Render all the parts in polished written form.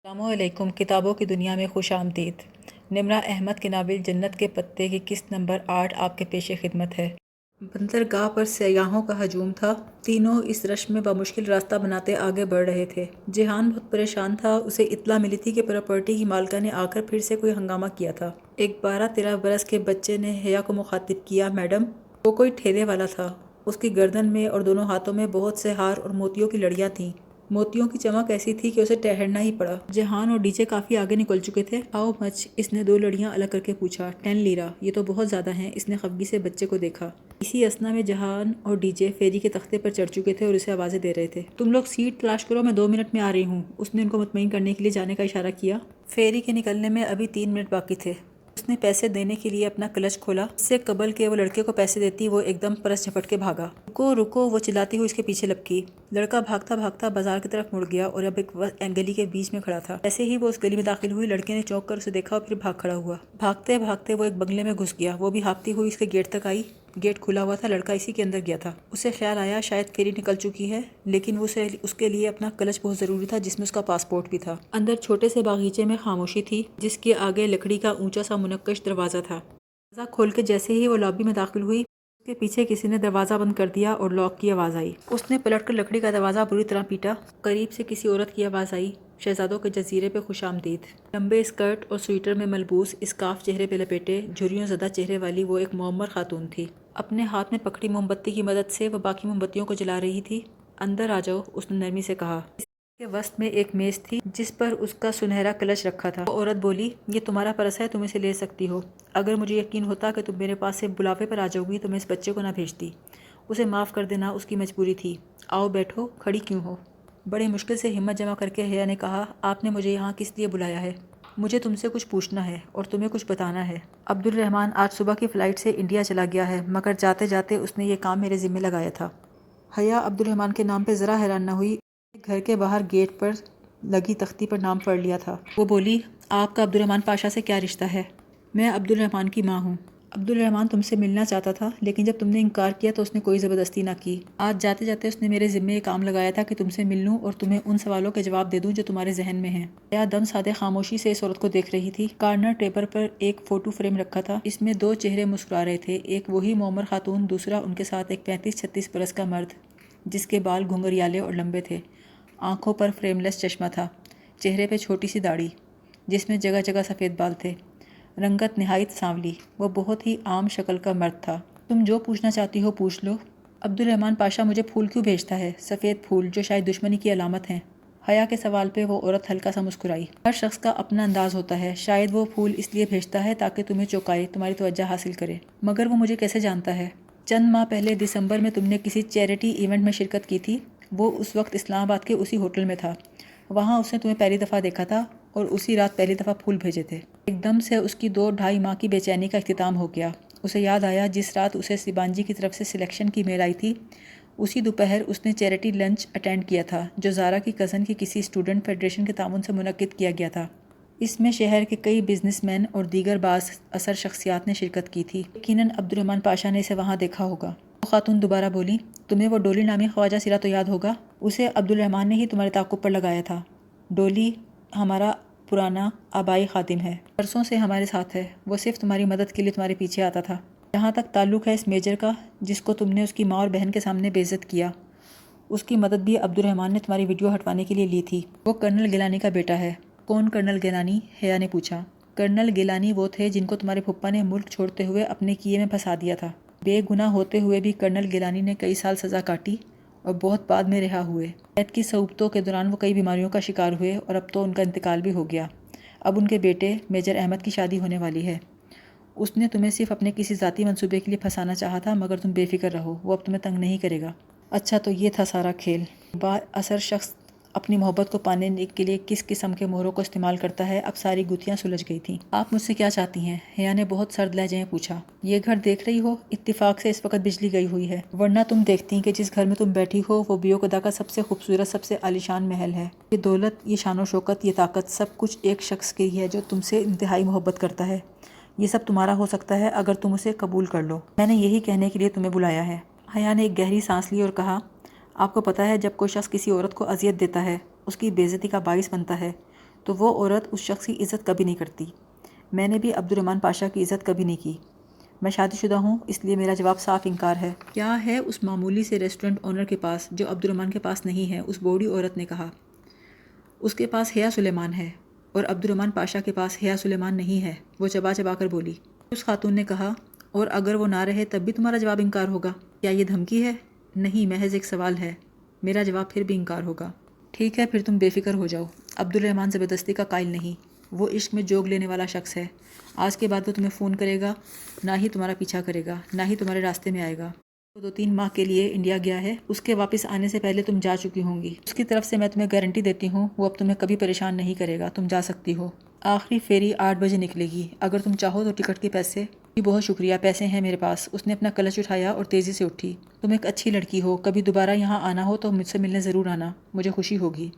السلام علیکم۔ کتابوں کی دنیا میں خوش آمدید۔ نمرہ احمد کی ناول جنت کے پتے کی قسط نمبر 8 آپ کے پیش خدمت ہے۔ بندرگاہ پر سیاحوں کا ہجوم تھا۔ تینوں اس رش میں بمشکل راستہ بناتے آگے بڑھ رہے تھے۔ جیہان بہت پریشان تھا۔ اسے اطلاع ملی تھی کہ پراپرٹی کی مالکہ نے آ کر پھر سے کوئی ہنگامہ کیا تھا۔ ایک 12-13 برس کے بچے نے حیا کو مخاطب کیا، میڈم۔ وہ کوئی ٹھیلے والا تھا۔ اس کی گردن میں اور دونوں ہاتھوں میں بہت سے ہار اور موتیوں کی لڑیاں تھیں۔ موتیوں کی چمک ایسی تھی کہ اسے ٹھہرنا ہی پڑا۔ جیہان اور ڈی جے کافی آگے نکل چکے تھے۔ How much? اس نے 2 لڑیاں الگ کر کے پوچھا۔ 10 لیرہ۔ یہ تو بہت زیادہ ہیں۔ اس نے خفگی سے بچے کو دیکھا۔ اسی اثنا میں جیہان اور ڈی جے فیری کے تختے پر چڑھ چکے تھے اور اسے آوازیں دے رہے تھے۔ تم لوگ سیٹ تلاش کرو، میں 2 منٹ میں آ رہی ہوں۔ اس نے ان کو مطمئن کرنے کے لیے جانے کا اشارہ کیا۔ فیری کے نکلنے میں ابھی 3 منٹ باقی تھے۔ اس نے پیسے دینے کے لیے اپنا کلچ کھولا۔ اس سے قبل کہ وہ لڑکے کو پیسے دیتی وہ ایک دم پرس جھپٹ کے بھاگا۔ رکو رکو! وہ چلاتی ہوئی اس کے پیچھے لپکی۔ لڑکا بھاگتا بھاگتا بازار کی طرف مڑ گیا اور اب ایک گلی کے بیچ میں کھڑا تھا۔ جیسے ہی وہ اس گلی میں داخل ہوئی، لڑکے نے چونک کر اسے دیکھا اور پھر بھاگ کھڑا ہوا۔ بھاگتے بھاگتے وہ ایک بنگلے میں گھس گیا۔ وہ بھی ہانپتی ہوئی اس کے گیٹ تک آئی۔ گیٹ کھلا ہوا تھا، لڑکا اسی کے اندر گیا تھا۔ اسے خیال آیا شاید فیری نکل چکی ہے، لیکن اس کے لیے اپنا کلچ بہت ضروری تھا جس میں اس کا پاسپورٹ بھی تھا۔ اندر چھوٹے سے باغیچے میں خاموشی تھی، جس کے آگے لکڑی کا اونچا سا منقش دروازہ تھا۔ دروازہ کھول کے جیسے ہی وہ لابی میں داخل ہوئی، اس کے پیچھے کسی نے دروازہ بند کر دیا اور لاک کی آواز آئی۔ اس نے پلٹ کر لکڑی کا دروازہ بری طرح پیٹا۔ قریب سے کسی عورت کی آواز آئی، شہزادوں کے جزیرے پہ خوش آمدید۔ لمبے اسکرٹ اور سویٹر میں ملبوس، اسکارف چہرے پہ لپیٹے، جھریوں زدہ چہرے والی وہ ایک معمر خاتون تھی۔ اپنے ہاتھ میں پکڑی موم بتی کی مدد سے وہ باقی موم بتیوں کو جلا رہی تھی۔ اندر آ جاؤ، اس نے نرمی سے کہا۔ اس کے وسط میں ایک میز تھی جس پر اس کا سنہرا کلچ رکھا تھا۔ وہ عورت بولی، یہ تمہارا پرس ہے، تم اسے لے سکتی ہو۔ اگر مجھے یقین ہوتا کہ تم میرے پاس سے بلاوے پر آ جاؤ گی تو میں اس بچے کو نہ بھیجتی۔ اسے معاف کر دینا اس کی مجبوری تھی۔ آؤ بیٹھو، کھڑی کیوں ہو؟ بڑی مشکل سے ہمت جمع کر کے حیا نے کہا، آپ نے مجھے یہاں کس لیے بلایا ہے؟ مجھے تم سے کچھ پوچھنا ہے اور تمہیں کچھ بتانا ہے۔ عبد الرحمن آج صبح کی فلائٹ سے انڈیا چلا گیا ہے، مگر جاتے جاتے اس نے یہ کام میرے ذمہ لگایا تھا۔ حیا عبد الرحمن کے نام پہ ذرا حیران نہ ہوئی۔ گھر کے باہر گیٹ پر لگی تختی پر نام پڑھ لیا تھا۔ وہ بولی، آپ کا عبد الرحمن پاشا سے کیا رشتہ ہے؟ میں عبد الرحمن کی ماں ہوں۔ عبد الرحمن تم سے ملنا چاہتا تھا، لیکن جب تم نے انکار کیا تو اس نے کوئی زبردستی نہ کی۔ آج جاتے جاتے اس نے میرے ذمے یہ کام لگایا تھا کہ تم سے مل لوں اور تمہیں ان سوالوں کے جواب دے دوں جو تمہارے ذہن میں ہیں۔ حیا دم سادے خاموشی سے اس عورت کو دیکھ رہی تھی۔ کارنر ٹیبل پر ایک فوٹو فریم رکھا تھا، اس میں 2 چہرے مسکرا رہے تھے، ایک وہی معمر خاتون، دوسرا ان کے ساتھ ایک 35-36 برس کا مرد جس کے بال گھنگریالے اور لمبے تھے۔ آنکھوں پر فریم لیس چشمہ تھا، چہرے پہ چھوٹی سی داڑھی جس میں جگہ جگہ سفید بال تھے، رنگت نہایت سانولی۔ وہ بہت ہی عام شکل کا مرد تھا۔ تم جو پوچھنا چاہتی ہو پوچھ لو۔ عبد الرحمن پاشا مجھے پھول کیوں بھیجتا ہے؟ سفید پھول، جو شاید دشمنی کی علامت ہیں۔ حیا کے سوال پہ وہ عورت ہلکا سا مسکرائی۔ ہر شخص کا اپنا انداز ہوتا ہے، شاید وہ پھول اس لیے بھیجتا ہے تاکہ تمہیں چونکائے، تمہاری توجہ حاصل کرے۔ مگر وہ مجھے کیسے جانتا ہے؟ چند ماہ پہلے دسمبر میں تم نے کسی چیریٹی ایونٹ میں شرکت کی تھی، وہ اس وقت اسلام آباد کے اسی ہوٹل میں تھا۔ وہاں اس نے تمہیں پہلی دفعہ دیکھا تھا اور اسی رات پہلی دفعہ پھول بھیجے تھے۔ ایک دم سے اس کی 2-2.5 ماہ کی بے چینی کا اختتام ہو گیا۔ اسے یاد آیا جس رات اسے سیبانجی کی طرف سے سلیکشن کی میل آئی تھی، اسی دوپہر اس نے چیریٹی لنچ اٹینڈ کیا تھا جو زارا کی کزن کی کسی اسٹوڈنٹ فیڈریشن کے تعاون سے منعقد کیا گیا تھا۔ اس میں شہر کے کئی بزنس مین اور دیگر باز اثر شخصیات نے شرکت کی تھی۔ یقیناً عبد الرحمن پاشا نے اسے وہاں دیکھا ہوگا۔ وہ خاتون دوبارہ بولی، تمہیں وہ ڈولی نامی خواجہ سرا تو یاد ہوگا؟ اسے عبد الرحمن نے ہی تمہارے تعاقب پر لگایا تھا۔ ڈولی ہمارا پرانا آبائی خادم ہے، برسوں سے ہمارے ساتھ ہے۔ وہ صرف تمہاری مدد کے لیے تمہارے پیچھے آتا تھا۔ جہاں تک تعلق ہے اس میجر کا جس کو تم نے اس کی ماں اور بہن کے سامنے بے عزت کیا، اس کی مدد بھی عبد الرحمن نے تمہاری ویڈیو ہٹوانے کے لیے لی تھی۔ وہ کرنل گیلانی کا بیٹا ہے۔ کون کرنل گیلانی؟ حیا نے پوچھا۔ کرنل گیلانی وہ تھے جن کو تمہارے پھپھا نے ملک چھوڑتے ہوئے اپنے کیے میں پھنسا دیا تھا۔ بے گناہ ہوتے ہوئے بھی کرنل گیلانی نے کئی سال سزا کاٹی اور بہت بعد میں رہا ہوئے۔ قید کی صعوبتوں کے دوران وہ کئی بیماریوں کا شکار ہوئے اور اب تو ان کا انتقال بھی ہو گیا۔ اب ان کے بیٹے میجر احمد کی شادی ہونے والی ہے۔ اس نے تمہیں صرف اپنے کسی ذاتی منصوبے کے لیے پھنسانا چاہا تھا، مگر تم بے فکر رہو، وہ اب تمہیں تنگ نہیں کرے گا۔ اچھا تو یہ تھا سارا کھیل۔ با اثر شخص اپنی محبت کو پانے کے لیے کس قسم کے مہروں کو استعمال کرتا ہے، اب ساری گتھیاں سلجھ گئی تھیں۔ آپ مجھ سے کیا چاہتی ہیں؟ حیا نے بہت سرد لہجے میں پوچھا۔ یہ گھر دیکھ رہی ہو؟ اتفاق سے اس وقت بجلی گئی ہوئی ہے، ورنہ تم دیکھتی کہ جس گھر میں تم بیٹھی ہو وہ بیوقدا کا سب سے خوبصورت، سب سے عالیشان محل ہے۔ یہ دولت، یہ شان و شوکت، یہ طاقت، سب کچھ ایک شخص کی ہے جو تم سے انتہائی محبت کرتا ہے۔ یہ سب تمہارا ہو سکتا ہے اگر تم اسے قبول کر لو۔ میں نے یہی کہنے کے لیے تمہیں بلایا ہے۔ حیا نے ایک گہری سانس لی اور کہا، آپ کو پتہ ہے جب کوئی شخص کسی عورت کو اذیت دیتا ہے، اس کی بے عزتی کا باعث بنتا ہے، تو وہ عورت اس شخص کی عزت کبھی نہیں کرتی۔ میں نے بھی عبد الرحمن پاشا کی عزت کبھی نہیں کی۔ میں شادی شدہ ہوں، اس لیے میرا جواب صاف انکار ہے۔ کیا ہے اس معمولی سے ریسٹورنٹ آنر کے پاس جو عبد الرحمن کے پاس نہیں ہے؟ اس بوڑھی عورت نے کہا۔ اس کے پاس حیا سلیمان ہے اور عبد الرحمن پاشا کے پاس حیا سلیمان نہیں ہے، وہ چبا چبا کر بولی۔ اس خاتون نے کہا، اور اگر وہ نہ رہے تب بھی تمہارا جواب انکار ہوگا؟ کیا یہ دھمکی ہے؟ نہیں، محض ایک سوال ہے۔ میرا جواب پھر بھی انکار ہوگا۔ ٹھیک ہے، پھر تم بے فکر ہو جاؤ۔ عبد الرحمن زبردستی کا قائل نہیں، وہ عشق میں جوگ لینے والا شخص ہے۔ آج کے بعد وہ تمہیں فون کرے گا، نہ ہی تمہارا پیچھا کرے گا، نہ ہی تمہارے راستے میں آئے گا۔ وہ 2-3 ماہ کے لیے انڈیا گیا ہے، اس کے واپس آنے سے پہلے تم جا چکی ہوں گی۔ اس کی طرف سے میں تمہیں گارنٹی دیتی ہوں، وہ اب تمہیں کبھی پریشان نہیں کرے گا، تم جا سکتی ہو۔ آخری فیری 8 بجے نکلے گی، اگر تم چاہو تو ٹکٹ کے پیسے۔ جی بہت شکریہ، پیسے ہیں میرے پاس۔ اس نے اپنا کلچ اٹھایا اور تیزی سے اٹھی۔ تم ایک اچھی لڑکی ہو، کبھی دوبارہ یہاں آنا ہو تو مجھ سے ملنے ضرور آنا، مجھے خوشی ہوگی۔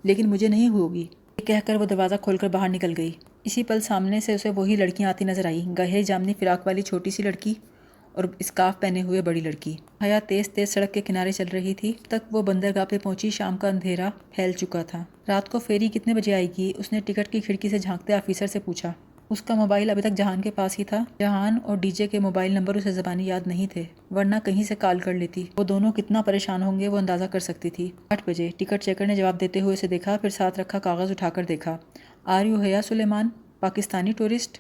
لیکن مجھے نہیں ہوگی، یہ کہہ کر وہ دروازہ کھول کر باہر نکل گئی۔ اسی پل سامنے سے اسے وہی لڑکیاں آتی نظر آئیں، گہرے جامنی فراق والی چھوٹی سی لڑکی اور اسکارف پہنے ہوئے بڑی لڑکی۔ حیا تیز تیز سڑک کے کنارے چل رہی تھی تک وہ بندرگاہ پہ پہنچی۔ شام کا اندھیرا پھیل چکا تھا۔ رات کو فیری کتنے بجے آئے گی؟ اس نے ٹکٹ کی کھڑکی سے جھانکتے آفیسر سے پوچھا۔ اس کا موبائل ابھی تک جہان کے پاس ہی تھا۔ جہان اور ڈی جے کے موبائل نمبر اسے زبانی یاد نہیں تھے، ورنہ کہیں سے کال کر لیتی۔ وہ دونوں کتنا پریشان ہوں گے وہ اندازہ کر سکتی تھی۔ 8 بجے ٹکٹ چیکر نے جواب دیتے ہوئے اسے دیکھا، پھر ساتھ رکھا کاغذ اٹھا کر دیکھا۔ آر یو حیا سلیمان، پاکستانی ٹورسٹ؟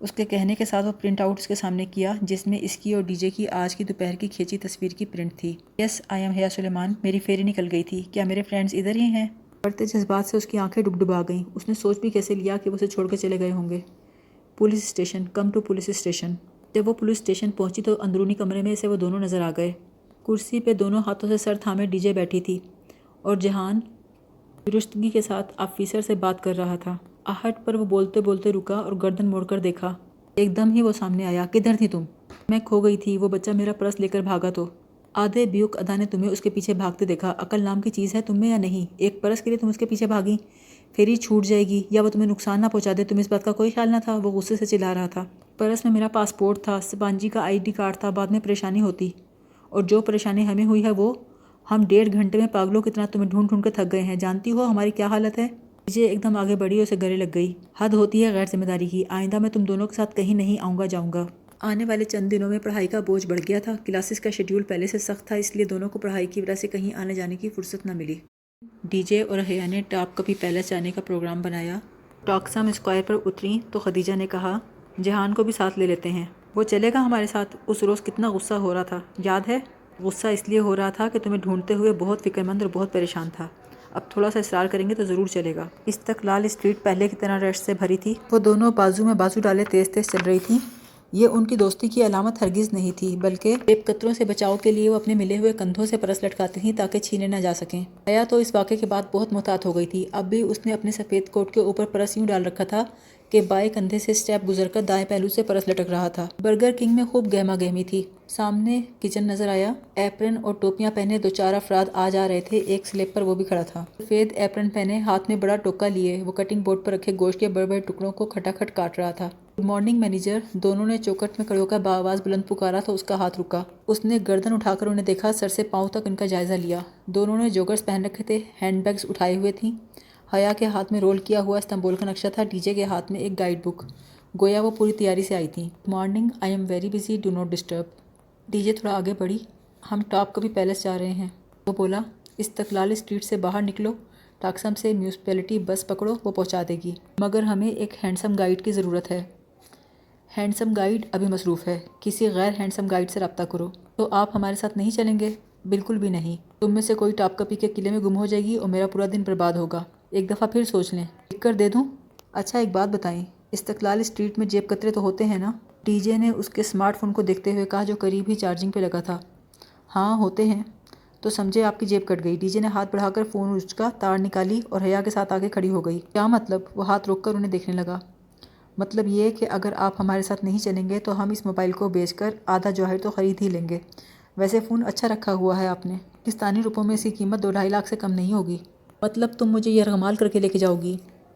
اس کے کہنے کے ساتھ وہ پرنٹ آؤٹ اس کے سامنے کیا، جس میں اس کی اور ڈی جے کی آج کی دوپہر کی کھینچی تصویر کی پرنٹ تھی۔ یس آئی ایم حیا سلیمان، میری فیری نکل گئی تھی، کیا میرے فرینڈز ادھر ہی ہیں؟ بڑھتے جذبات سے اس کی آنکھیں ڈبڈبا گئیں۔ اس نے سوچ بھی کیسے لیا کہ وہ اسے چھوڑ کے چلے گئے ہوں گے۔ Police station, come to police station. جب وہ پولیس اسٹیشن پہنچی تو اندرونی کمرے میں اسے وہ دونوں نظر آ گئے۔ کرسی پہ دونوں ہاتھوں سے سر تھامے ڈی جے بیٹھی تھی اور جہان درستگی کے ساتھ آفیسر سے بات کر رہا تھا۔ آہٹ پر وہ بولتے بولتے رکا اور گردن موڑ کر دیکھا۔ ایک دم ہی وہ سامنے آیا۔ کدھر تھی تم؟ میں کھو گئی تھی، وہ بچہ میرا پرس لے کر بھاگا تو۔ آدھے بیوق ادا نے تمہیں اس کے پیچھے بھاگتے دیکھا۔ عقل نام کی چیز ہے تم میں یا نہیں؟ ایک پرس کے لیے تم اس کے پیچھے بھاگی؟ فیری چھوٹ جائے گی یا وہ تمہیں نقصان نہ پہنچا دے، تمہیں اس بات کا کوئی خیال نہ تھا؟ وہ غصے سے چلا رہا تھا۔ پرس میں میرا پاسپورٹ تھا، سپانجی کا آئی ڈی کارڈ تھا، بعد میں پریشانی ہوتی، اور جو پریشانی ہمیں ہوئی ہے وہ ہم 1.5 گھنٹے میں پاگلوں کی طرح تمہیں ڈھونڈ ڈھونڈ کے تھک گئے ہیں۔ جانتی ہو ہماری کیا حالت ہے؟ مجھے ایک دم آگے بڑھی اور اسے گلے لگ گئی۔ حد ہوتی ہے غیر ذمہ داری کی، آئندہ میں تم دونوں کے ساتھ کہیں نہیں آؤں گا جاؤں گا۔ آنے والے چند دنوں میں پڑھائی کا بوجھ بڑھ گیا تھا، کلاسز کا شیڈیول پہلے سے سخت تھا، اس لیے دونوں کو پڑھائی کی وجہ سے کہیں آنے جانے کی فرصت نہ ملی۔ ڈی جے اور حیا نے ٹاپ کپی پیلس جانے کا پروگرام بنایا۔ ٹاکسم اسکوائر پر اتریں تو خدیجہ نے کہا، جہان کو بھی ساتھ لے لیتے ہیں، وہ چلے گا ہمارے ساتھ۔ اس روز کتنا غصہ ہو رہا تھا، یاد ہے؟ غصہ اس لیے ہو رہا تھا کہ تمہیں ڈھونڈتے ہوئے بہت فکر مند اور بہت پریشان تھا۔ اب تھوڑا سا اصرار کریں گے تو ضرور چلے گا۔ استقلال اسٹریٹ پہلے کی طرح رش سے بھری تھی۔ وہ دونوں بازو میں بازو ڈالے تیز تیز چل رہی تھیں۔ یہ ان کی دوستی کی علامت ہرگز نہیں تھی، بلکہ جیب کتروں سے بچاؤ کے لیے وہ اپنے ملے ہوئے کندھوں سے پرس لٹکاتی تھیں تاکہ چھینے نہ جا سکیں۔ حیا تو اس واقعے کے بعد بہت محتاط ہو گئی تھی۔ اب بھی اس نے اپنے سفید کوٹ کے اوپر پرس یوں ڈال رکھا تھا کہ بائیں کندھے سے اسٹیپ گزر کر دائیں پہلو سے پرس لٹک رہا تھا۔ برگر کنگ میں خوب گہما گہمی تھی۔ سامنے کچن نظر آیا۔ ایپرن اور ٹوپیاں پہنے 2-4 افراد آ جا رہے تھے، ایک سلیب پر وہ بھی کھڑا تھا۔ سفید ایپرن پہنے، ہاتھ میں بڑا ٹوکا لیے، وہ کٹنگ بورڈ پر رکھے گوشت کے بڑے بڑے ٹکڑوں کو کھٹاکھٹ کاٹ رہا تھا۔ گڈ مارننگ مینیجر، دونوں نے چوکٹ میں کھڑے ہو کر بآواز بلند پکارا تو اس کا ہاتھ رکا۔ اس نے گردن اٹھا کر انہیں دیکھا، سر سے پاؤں تک ان کا جائزہ لیا۔ دونوں نے جوگرز پہن رکھے تھے، ہینڈ بیگز اٹھائے ہوئے تھیں۔ حیا کے ہاتھ میں رول کیا ہوا استنبول کا نقشہ تھا، ڈی جے کے ہاتھ میں ایک گائیڈ بک، گویا وہ پوری تیاری سے آئی تھیں۔ Morning, I am very busy, do not disturb. D J تھوڑا آگے بڑھی۔ ہم ٹاپ کپی پیلس جا رہے ہیں، وہ بولا۔ استقلال اسٹریٹ سے باہر نکلو، ٹاکسم سے میونسپلٹی بس پکڑو، وہ پہنچا دے گی، مگر ہمیں ایک ہینڈسم گائیڈ کی ضرورت ہے۔ ہینڈسم گائیڈ ابھی مصروف ہے، کسی غیر ہینڈسم گائیڈ سے رابطہ کرو۔ تو آپ ہمارے ساتھ نہیں چلیں گے؟ بالکل بھی نہیں، تم میں سے کوئی ٹاپ کپی کے قلعے میں گم ہو جائے گی اور میرا پورا دن برباد ہوگا۔ ایک دفعہ پھر سوچ لیں، لکھ کر دے دوں؟ اچھا ایک بات بتائیں، استقلال اسٹریٹ میں جیب کترے تو ہوتے ہیں نا؟ ڈی جے نے اس کے اسمارٹ فون کو دیکھتے ہوئے کہا، جو قریب ہی چارجنگ پہ لگا تھا۔ ہاں ہوتے ہیں۔ تو سمجھے آپ کی جیب کٹ گئی۔ ڈی جے نے ہاتھ بڑھا کر فون اچکا، تار نکالی اور حیا کے ساتھ آگے کھڑی ہو گئی۔ کیا مطلب؟ وہ ہاتھ روک کر انہیں دیکھنے لگا۔ مطلب یہ کہ اگر آپ ہمارے ساتھ نہیں چلیں گے تو ہم اس موبائل کو بیچ کر آدھا جوہر تو خرید ہی لیں گے۔ ویسے فون اچھا رکھا ہوا ہے آپ نے، پاکستانی روپوں میں اس کی قیمت 2-2.5 لاکھ سے کم نہیں ہوگی۔ مطلب تم مجھے یرغمال کر کے لے کے جاؤ گی؟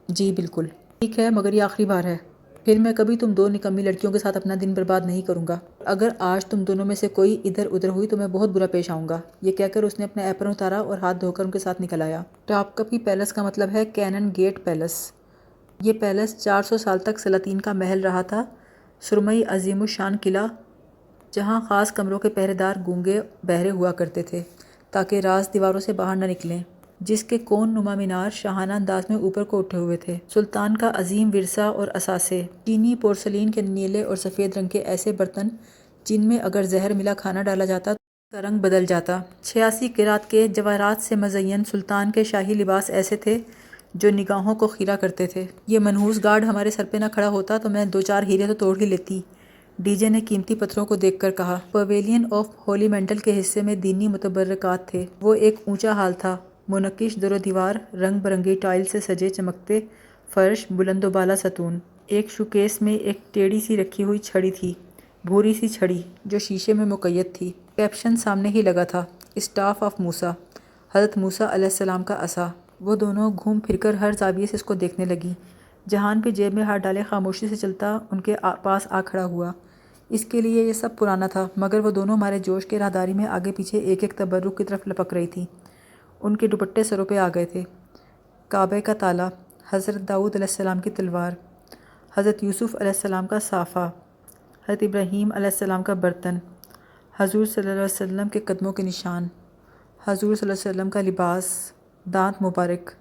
جی بالکل۔ ٹھیک ہے، مگر یہ آخری بار ہے۔ پھر میں کبھی تم دو نکمی لڑکیوں کے ساتھ اپنا دن برباد نہیں کروں گا۔ اگر آج تم دونوں میں سے کوئی ادھر ادھر ہوئی تو میں بہت برا پیش آؤں گا۔ یہ کہہ کر اس نے اپنا ایپرن اتارا اور ہاتھ دھو کر ان کے ساتھ نکل آیا۔ ٹاپ کپی پیلس کا مطلب ہے کینن گیٹ پیلس۔ یہ پیلس 400 سال تک سلاطین کا محل رہا تھا، سرمئی عظیم الشان قلعہ جہاں خاص کمروں کے پہرے دار گونگے بہرے ہوا کرتے تھے تاکہ راز دیواروں سے باہر نہ نکلیں، جس کے کون نما مینار شاہانہ انداز میں اوپر کو اٹھے ہوئے تھے۔ سلطان کا عظیم ورثہ اور اثاثے، چینی پورسلین کے نیلے اور سفید رنگ کے ایسے برتن جن میں اگر زہر ملا کھانا ڈالا جاتا تو اس کا رنگ بدل جاتا۔ 86 قیرات کے جواہرات سے مزین سلطان کے شاہی لباس ایسے تھے جو نگاہوں کو خیرہ کرتے تھے۔ یہ منحوس گارڈ ہمارے سر پہ نہ کھڑا ہوتا تو میں 2-4 ہیرے تو توڑ ہی لیتی، ڈی جے نے قیمتی پتھروں کو دیکھ کر کہا۔ پویلین آف ہولی مینٹل کے حصے میں دینی متبرکات تھے۔ وہ ایک اونچا ہال تھا، منقش در و دیوار، رنگ برنگی ٹائل سے سجے چمکتے فرش، بلند و بالا ستون۔ ایک شوکیس میں ایک ٹیڑھی سی رکھی ہوئی چھڑی تھی، بھوری سی چھڑی جو شیشے میں مقید تھی۔ کیپشن سامنے ہی لگا تھا، اسٹاف آف موسیٰ، حضرت موسیٰ علیہ السلام کا عصا۔ وہ دونوں گھوم پھر کر ہر زاویے سے اس کو دیکھنے لگیں۔ جہان بھی جیب میں ہاتھ ڈالے خاموشی سے چلتا ان کے پاس آ کھڑا ہوا۔ اس کے لیے یہ سب پرانا تھا، مگر وہ دونوں مارے جوش کے راہداری میں آگے پیچھے ایک ایک تبرک کی طرف لپک رہی تھی۔ ان کے دوپٹے سروں پہ آ گئے تھے۔ کعبہ کا تالا، حضرت داؤد علیہ السلام کی تلوار، حضرت یوسف علیہ السلام کا صافہ، حضرت ابراہیم علیہ السلام کا برتن، حضور صلی اللہ علیہ وسلم کے قدموں کے نشان، حضور صلی اللہ علیہ وسلم کا لباس، دانت مبارک،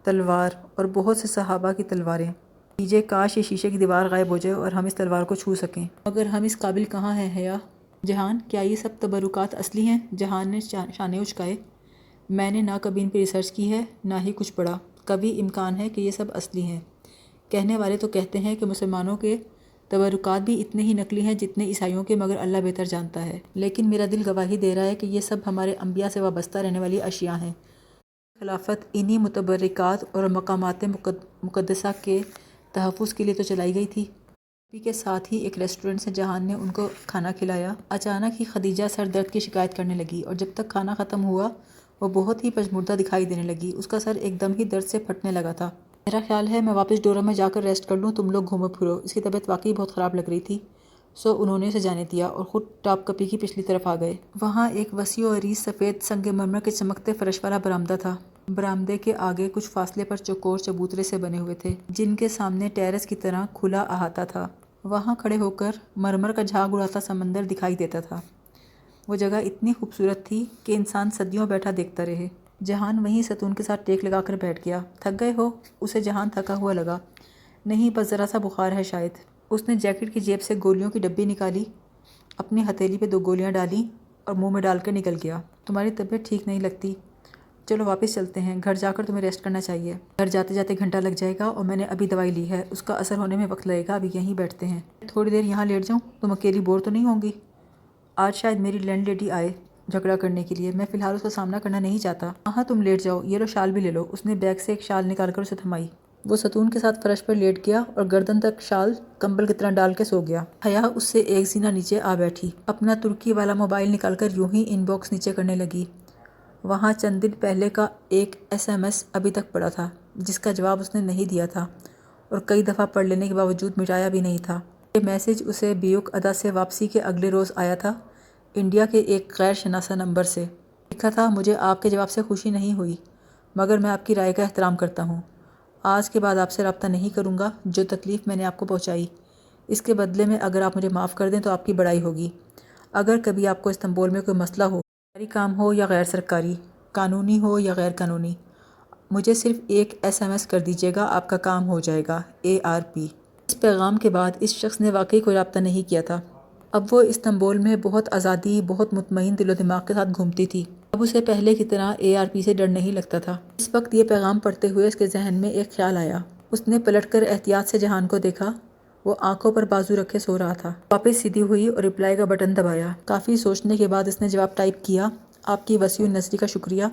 تلوار اور بہت سے صحابہ کی تلواریں۔ دیجیے کاش یہ شیشے کی دیوار غائب ہو جائے اور ہم اس تلوار کو چھو سکیں، مگر ہم اس قابل کہاں ہیں حیا۔ جہان، کیا یہ سب تبرکات اصلی ہیں؟ جہان نے شانے اچکائے۔ میں نے نہ کبھی ان پہ ریسرچ کی ہے، نہ ہی کچھ پڑھا۔ کبھی امکان ہے کہ یہ سب اصلی ہیں۔ کہنے والے تو کہتے ہیں کہ مسلمانوں کے تبرکات بھی اتنے ہی نقلی ہیں جتنے عیسائیوں کے، مگر اللہ بہتر جانتا ہے۔ لیکن میرا دل گواہی دے رہا ہے کہ یہ سب ہمارے انبیاء سے وابستہ رہنے والی اشیاء ہیں۔ خلافت انہی متبرکات اور مقامات مقدسہ کے تحفظ کے لیے تو چلائی گئی تھی۔ کپی کے ساتھ ہی ایک ریسٹورنٹ سے جہان نے ان کو کھانا کھلایا۔ اچانک ہی خدیجہ سر درد کی شکایت کرنے لگی اور جب تک کھانا ختم ہوا وہ بہت ہی پژمردہ دکھائی دینے لگی۔ اس کا سر ایک دم ہی درد سے پھٹنے لگا تھا۔ میرا خیال ہے میں واپس ڈورا میں جا کر ریسٹ کر لوں، تم لوگ گھومو پھرو۔ اس کی طبیعت واقعی بہت خراب لگ رہی تھی، سو انہوں نے اسے جانے دیا اور خود ٹاپ کپی کی پچھلی طرف آ گئے۔ وہاں ایک وسیع و عریض سفید سنگ مرمر کے چمکتے فرش والا برآمدہ تھا۔ برآمدے کے آگے کچھ فاصلے پر چوکور چبوترے سے بنے ہوئے تھے جن کے سامنے ٹیرس کی طرح کھلا احاطہ تھا۔ وہاں کھڑے ہو کر مرمر کا جھاگ اڑاتا سمندر دکھائی دیتا تھا۔ وہ جگہ اتنی خوبصورت تھی کہ انسان صدیوں بیٹھا دیکھتا رہے۔ جہان وہیں ستون کے ساتھ ٹیک لگا کر بیٹھ گیا۔ تھک گئے ہو؟ اسے جہان تھکا ہوا لگا۔ نہیں، بس ذرا سا بخار ہے شاید۔ اس نے جیکٹ کی جیب سے گولیوں کی ڈبی نکالی، اپنی ہتھیلی پہ 2 گولیاں ڈالیں اور منہ میں ڈال کر نکل گیا۔ تمہاری طبیعت ٹھیک نہیں لگتی، چلو واپس چلتے ہیں، گھر جا کر تمہیں ریسٹ کرنا چاہیے۔ گھر جاتے جاتے گھنٹہ لگ جائے گا اور میں نے ابھی دوائی لی ہے، اس کا اثر ہونے میں وقت لگے گا۔ ابھی یہیں بیٹھتے ہیں، تھوڑی دیر یہاں لیٹ جاؤں؟ تم اکیلی بور تو نہیں ہوں گی؟ آج شاید میری لینڈ لیڈی آئے جھگڑا کرنے کے لیے، میں فی الحال اس کا سامنا کرنا نہیں چاہتا۔ ہاں تم لیٹ جاؤ، یہ لو شال بھی لے لو۔ اس نے بیگ سے ایک شال نکال کر اسے تھمائی۔ وہ ستون کے ساتھ فرش پر لیٹ گیا اور گردن تک شال کمبل کی طرح ڈال کے سو گیا۔ حیا اس سے ایک زینہ نیچے آ بیٹھی، اپنا ترکی والا موبائل نکال کر یوں ہی ان باکس نیچے کرنے لگی۔ وہاں چند دن پہلے کا ایک SMS ابھی تک پڑا تھا جس کا جواب اس نے نہیں دیا تھا اور کئی دفعہ پڑھ لینے کے باوجود مٹایا بھی نہیں تھا۔ یہ میسج اسے بیوک ادا سے واپسی کے اگلے روز آیا تھا، انڈیا کے ایک غیر شناسا نمبر سے۔ لکھا تھا، مجھے آپ کے جواب سے خوشی نہیں ہوئی، مگر میں آپ کی رائے کا احترام کرتا ہوں۔ آج کے بعد آپ سے رابطہ نہیں کروں گا۔ جو تکلیف میں نے آپ کو پہنچائی، اس کے بدلے میں اگر آپ مجھے معاف کر دیں تو آپ کی بڑائی ہوگی۔ اگر کبھی آپ کو استنبول میں کوئی مسئلہ ہو، سرکاری کام ہو یا غیر سرکاری، قانونی ہو یا غیر قانونی، مجھے صرف ایک SMS کر دیجیے گا، آپ کا کام ہو جائے گا۔ ARP۔ اس پیغام کے بعد اس شخص نے واقعی کوئی رابطہ نہیں کیا تھا۔ اب وہ استنبول میں بہت آزادی، بہت مطمئن دل و دماغ کے ساتھ گھومتی تھی۔ اب اسے پہلے کی طرح ARP سے ڈر نہیں لگتا تھا۔ اس وقت یہ پیغام پڑھتے ہوئے اس کے ذہن میں ایک خیال آیا۔ اس نے پلٹ کر احتیاط سے جہان کو دیکھا، وہ آنکھوں پر بازو رکھے سو رہا تھا۔ واپس سیدھی ہوئی اور رپلائی کا بٹن دبایا۔ کافی سوچنے کے بعد اس نے جواب ٹائپ کیا، آپ کی وسیع النظری کا شکریہ،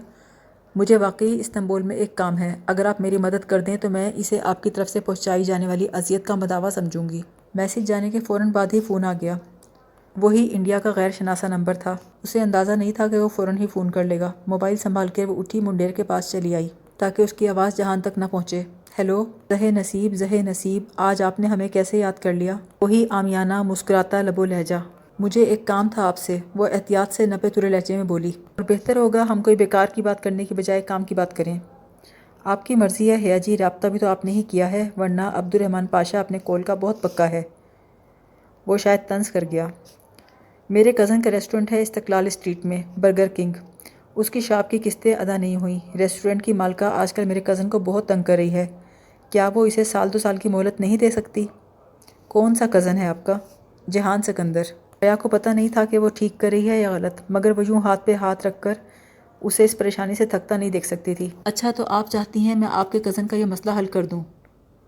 مجھے واقعی استنبول میں ایک کام ہے، اگر آپ میری مدد کر دیں تو میں اسے آپ کی طرف سے پہنچائی جانے والی اذیت کا مداوع سمجھوں گی۔ میسج جانے کے فوراً بعد ہی فون آ گیا۔ وہی انڈیا کا غیر شناسا نمبر تھا۔ اسے اندازہ نہیں تھا کہ وہ فوراً ہی فون کر لے گا۔ موبائل سنبھال کے وہ اٹھی، منڈیر کے پاس چلی آئی تاکہ اس کی آواز جہان تک نہ پہنچے۔ ہیلو زہ نصیب آج آپ نے ہمیں کیسے یاد کر لیا؟ وہی عامیانہ مسکراتا لب و لہجہ۔ مجھے ایک کام تھا آپ سے، وہ احتیاط سے نپے تلے لہجے میں بولی، اور بہتر ہوگا ہم کوئی بیکار کی بات کرنے کی بجائے کام کی بات کریں۔ آپ کی مرضی ہے حیا جی، رابطہ بھی تو آپ نے ہی کیا ہے، ورنہ عبد الرحمن پاشا اپنے قول کا بہت پکا ہے۔ وہ شاید طنز کر گیا۔ میرے کزن کا ریسٹورنٹ ہے استقلال اسٹریٹ میں، برگر کنگ۔ اس کی شاپ کی قسطیں ادا نہیں ہوئیں۔ ریسٹورنٹ کی مالکہ آج کل میرے کزن کو بہت تنگ کر رہی ہے۔ کیا وہ اسے سال 2 سال کی مہلت نہیں دے سکتی؟ کون سا کزن ہے آپ کا؟ جہان سکندر۔ حیا کو پتہ نہیں تھا کہ وہ ٹھیک کر رہی ہے یا غلط، مگر وہ یوں ہاتھ پہ ہاتھ رکھ کر اسے اس پریشانی سے تھکتا نہیں دیکھ سکتی تھی۔ اچھا تو آپ چاہتی ہیں میں آپ کے کزن کا یہ مسئلہ حل کر دوں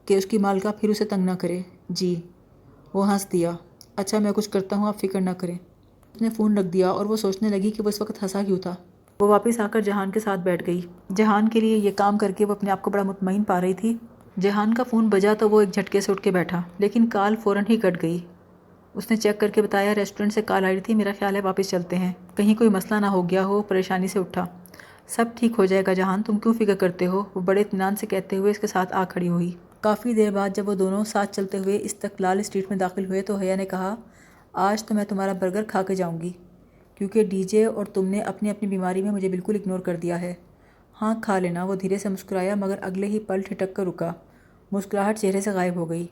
کہ اس کی مالکہ پھر اسے تنگ نہ کرے؟ جی۔ وہ ہنس دیا۔ اچھا میں کچھ کرتا ہوں، آپ فکر نہ کریں۔ اس نے فون رکھ دیا اور وہ سوچنے لگی کہ وہ اس وقت ہنسا کیوں تھا۔ وہ واپس آ کر جہان کے ساتھ بیٹھ گئی۔ جہان کے لیے یہ کام کر کے وہ اپنے آپ کو بڑا مطمئن پا رہی تھی۔ جہان کا فون بجا تو وہ ایک جھٹکے سے اٹھ کے بیٹھا، لیکن کال فوراً ہی کٹ گئی۔ اس نے چیک کر کے بتایا ریسٹورنٹ سے کال آئی تھی، میرا خیال ہے واپس چلتے ہیں، کہیں کوئی مسئلہ نہ ہو گیا ہو۔ پریشانی سے اٹھا۔ سب ٹھیک ہو جائے گا جہان، تم کیوں فکر کرتے ہو؟ وہ بڑے اطمینان سے کہتے ہوئے اس کے ساتھ آ کھڑی ہوئی۔ کافی دیر بعد جب وہ دونوں ساتھ چلتے ہوئے استقلال اسٹریٹ میں داخل ہوئے تو حیا نے کہا، آج تو میں تمہارا برگر کھا کے جاؤں گی، کیونکہ ڈی جے اور تم نے اپنی اپنی بیماری میں مجھے بالکل اگنور کر دیا ہے۔ ہاں کھا لینا۔ وہ دھیرے سے مسکرایا مگر اگلے ہی پل ٹھٹک کر رکا۔ مسکراہٹ چہرے سے غائب ہو گئی۔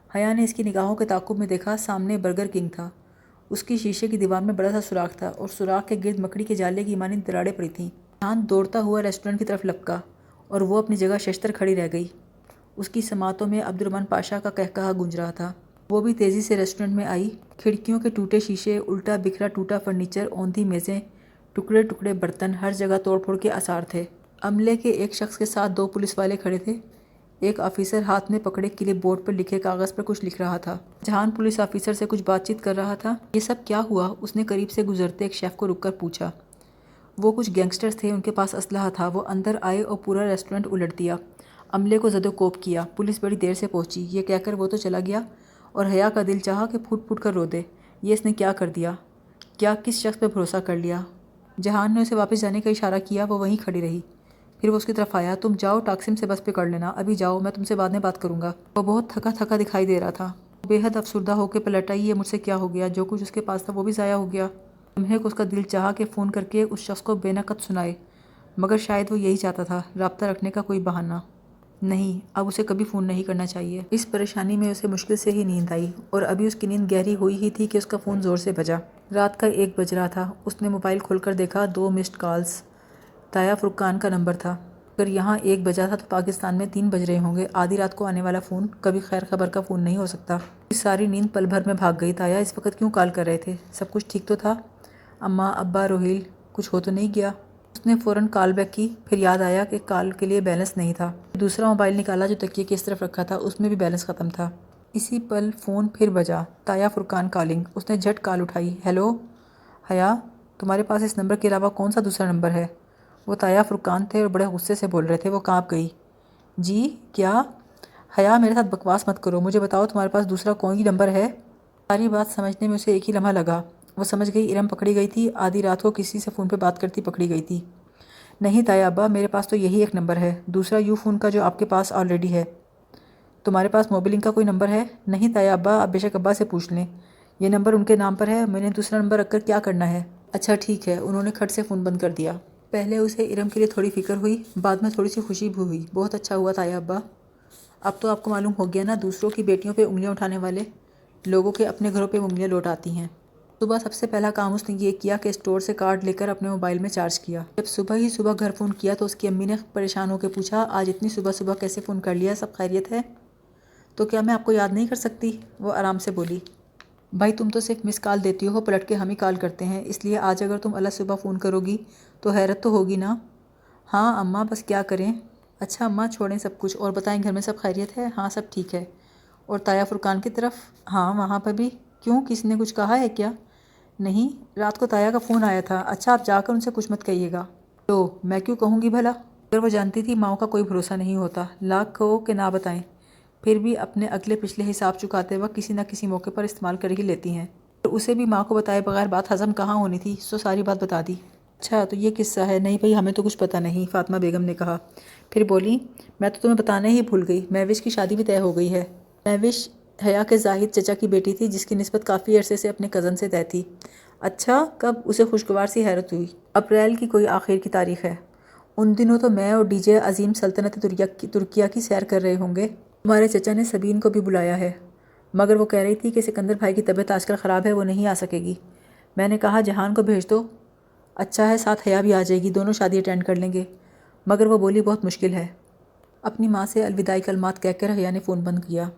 حیا نے اس کی نگاہوں کے تعاقب میں دیکھا، سامنے برگر کنگ تھا۔ اس کی شیشے کی دیوار میں بڑا سا سوراخ تھا اور سوراخ کے گرد مکڑی کے جالے کی مانند دراڑیں پڑی تھیں۔ جہان دوڑتا ہوا ریسٹورنٹ کی طرف لپکا اور وہ اپنی جگہ ششتر کھڑی رہ گئی۔ اس کی سماعتوں میں عبد الرحمن پاشا کا قہقہا گونج رہا تھا۔ وہ بھی تیزی سے ریسٹورنٹ میں آئی۔ کھڑکیوں کے ٹوٹے شیشے، الٹا بکھرا ٹوٹا فرنیچر، اوندھی میزیں، ٹکڑے ٹکڑے برتن، ہر جگہ توڑ پھوڑ کے آثار تھے۔ عملے کے ایک شخص کے ساتھ 2 پولیس والے کھڑے تھے۔ ایک آفیسر ہاتھ میں پکڑے کلپ بورڈ پر لکھے کاغذ پر کچھ لکھ رہا تھا۔ جہان پولیس آفیسر سے کچھ بات چیت کر رہا تھا۔ یہ سب کیا ہوا؟ اس نے قریب سے گزرتے ایک شیف کو رک کر پوچھا۔ وہ کچھ گینگسٹرز تھے، ان کے پاس اسلحہ تھا۔ وہ اندر آئے اور پورا ریسٹورنٹ الٹ دیا، عملے کو زد و کوب کیا۔ پولیس بڑی دیر سے پہنچی۔ یہ کہہ کر وہ تو چلا گیا اور حیا کا دل چاہا کہ پھوٹ پھوٹ کر رو دے۔ یہ اس نے کیا کر دیا؟ کیا کس شخص پہ بھروسہ کر لیا؟ جہان نے اسے واپس جانے کا اشارہ کیا۔ وہ وہیں کھڑی رہی۔ پھر وہ اس کی طرف آیا۔ تم جاؤ، ٹاکسم سے بس پکڑ لینا، ابھی جاؤ، میں تم سے بعد میں بات کروں گا۔ وہ بہت تھکا تھکا دکھائی دے رہا تھا۔ وہ بے حد افسردہ ہو کے پلٹ آئی۔ یہ مجھ سے کیا ہو گیا؟ جو کچھ اس کے پاس تھا وہ بھی ضائع ہو گیا۔ لمحے کو اس کا دل چاہا کہ فون کر کے اس شخص کو بے نقط سنائے، مگر شاید وہ یہی چاہتا تھا، رابطہ رکھنے کا کوئی بہانہ۔ نہیں، اب اسے کبھی فون نہیں کرنا چاہیے۔ اس پریشانی میں اسے مشکل سے ہی نیند آئی اور ابھی اس کی نیند گہری ہوئی ہی تھی کہ اس کا فون زور سے بجا۔ رات کا 1 بج رہا تھا۔ اس نے موبائل کھول کر دیکھا، 2 مسڈ کالز۔ تایا فرقان کا نمبر تھا۔ اگر یہاں 1 بجا تھا تو پاکستان میں 3 بج رہے ہوں گے۔ آدھی رات کو آنے والا فون کبھی خیر خبر کا فون نہیں ہو سکتا۔ اس ساری نیند پل بھر میں بھاگ گئی۔ تایا اس وقت کیوں کال کر رہے تھے؟ سب کچھ ٹھیک تو تھا؟ اماں، ابا، روہیل، کچھ ہو تو نہیں گیا؟ اس نے فوراً کال بیک کی، پھر یاد آیا کہ کال کے لیے بیلنس نہیں تھا۔ دوسرا موبائل نکالا جو تکیے کی اس طرف رکھا تھا، اس میں بھی بیلنس ختم تھا۔ اسی پل فون پھر بجا۔ تایا فرقان کالنگ۔ اس نے جھٹ کال اٹھائی۔ ہیلو حیا، تمہارے پاس اس نمبر کے علاوہ کون سا دوسرا نمبر ہے؟ وہ تایا فرقان تھے اور بڑے غصے سے بول رہے تھے۔ وہ کانپ گئی۔ جی کیا؟ حیا میرے ساتھ بکواس مت کرو، مجھے بتاؤ تمہارے پاس دوسرا کوئی نمبر ہے؟ ساری بات سمجھنے میں اسے ایک ہی لمحہ لگا۔ وہ سمجھ گئی ارم پکڑی گئی تھی، آدھی رات کو کسی سے فون پہ بات کرتی پکڑی گئی تھی۔ نہیں تایا ابا، میرے پاس تو یہی ایک نمبر ہے، دوسرا یو فون کا جو آپ کے پاس آلریڈی ہے۔ تمہارے پاس موبلنگ کا کوئی نمبر ہے؟ نہیں تایا ابا، آپ بے شک ابا سے پوچھ لیں، یہ نمبر ان کے نام پر ہے، میں نے دوسرا نمبر رکھ کر کیا کرنا ہے؟ اچھا ٹھیک ہے۔ انہوں نے کھٹ سے فون بند کر دیا۔ پہلے اسے ارم کے لیے تھوڑی فکر ہوئی، بعد میں تھوڑی سی خوشی بھی ہوئی۔ بہت اچھا ہوا تایا ابا، اب تو آپ کو معلوم ہو گیا نا، دوسروں کی بیٹیوں پہ انگلیاں اٹھانے والے لوگوں کے اپنے گھروں پہ انگلیاں لوٹ آتی ہیں۔ صبح سب سے پہلا کام اس نے یہ کیا کہ اسٹور سے کارڈ لے کر اپنے موبائل میں چارج کیا۔ جب صبح ہی صبح گھر فون کیا تو اس کی امی نے پریشان ہو کے پوچھا، آج اتنی صبح صبح کیسے فون کر لیا؟ سب خیریت ہے؟ تو کیا میں آپ کو یاد نہیں کر سکتی؟ وہ آرام سے بولی۔ بھائی تم تو صرف مس کال دیتی ہو، پلٹ کے ہم ہی کال کرتے ہیں، اس لیے آج اگر تم اللہ صبح فون کرو گی تو حیرت تو ہوگی نا؟ ہاں اماں، بس کیا کریں۔ اچھا اماں چھوڑیں سب کچھ اور بتائیں گھر میں سب خیریت ہے؟ ہاں سب ٹھیک ہے۔ اور تایا فرقان کی طرف؟ ہاں وہاں پر بھی۔ کیوں، کسی نے کچھ کہا ہے کیا؟ نہیں، رات کو تایا کا فون آیا تھا۔ اچھا آپ جا کر ان سے کچھ مت کہیے گا۔ تو میں کیوں کہوں گی بھلا؟ اگر وہ جانتی تھی ماؤں کا کوئی بھروسہ نہیں ہوتا، لاکھ کہو کہ نہ بتائیں، پھر بھی اپنے اگلے پچھلے حساب چکاتے وقت کسی نہ کسی موقع پر استعمال کر ہی لیتی ہیں۔ اور اسے بھی ماں کو بتائے بغیر بات ہضم کہاں ہونی تھی، سو ساری بات بتا دی۔ اچھا تو یہ قصہ ہے؟ نہیں بھئی ہمیں تو کچھ پتہ نہیں، فاطمہ بیگم نے کہا۔ پھر بولی میں تو تمہیں بتانا ہی بھول گئی، مہوش کی شادی بھی طے ہو گئی ہے۔ مہوش حیا کے زاہد چچا کی بیٹی تھی جس کی نسبت کافی عرصے سے اپنے کزن سے طے تھی۔ اچھا کب؟ اسے خوشگوار سی حیرت ہوئی۔ اپریل کی کوئی آخر کی تاریخ ہے۔ ان دنوں تو میں اور ڈی جے عظیم سلطنت ترکیہ کی سیر کر رہے ہوں گے۔ تمہارے چچا نے سبین کو بھی بلایا ہے، مگر وہ کہہ رہی تھی کہ سکندر بھائی کی طبیعت آج کل خراب ہے، وہ نہیں آ سکے گی۔ میں نے کہا جہان کو بھیج دو، اچھا ہے ساتھ حیا بھی آ جائے گی، دونوں شادی اٹینڈ کر لیں گے۔ مگر وہ بولی بہت مشکل ہے۔ اپنی ماں سے الوداعی کلمات کہہ کر حیا نے فون بند کیا۔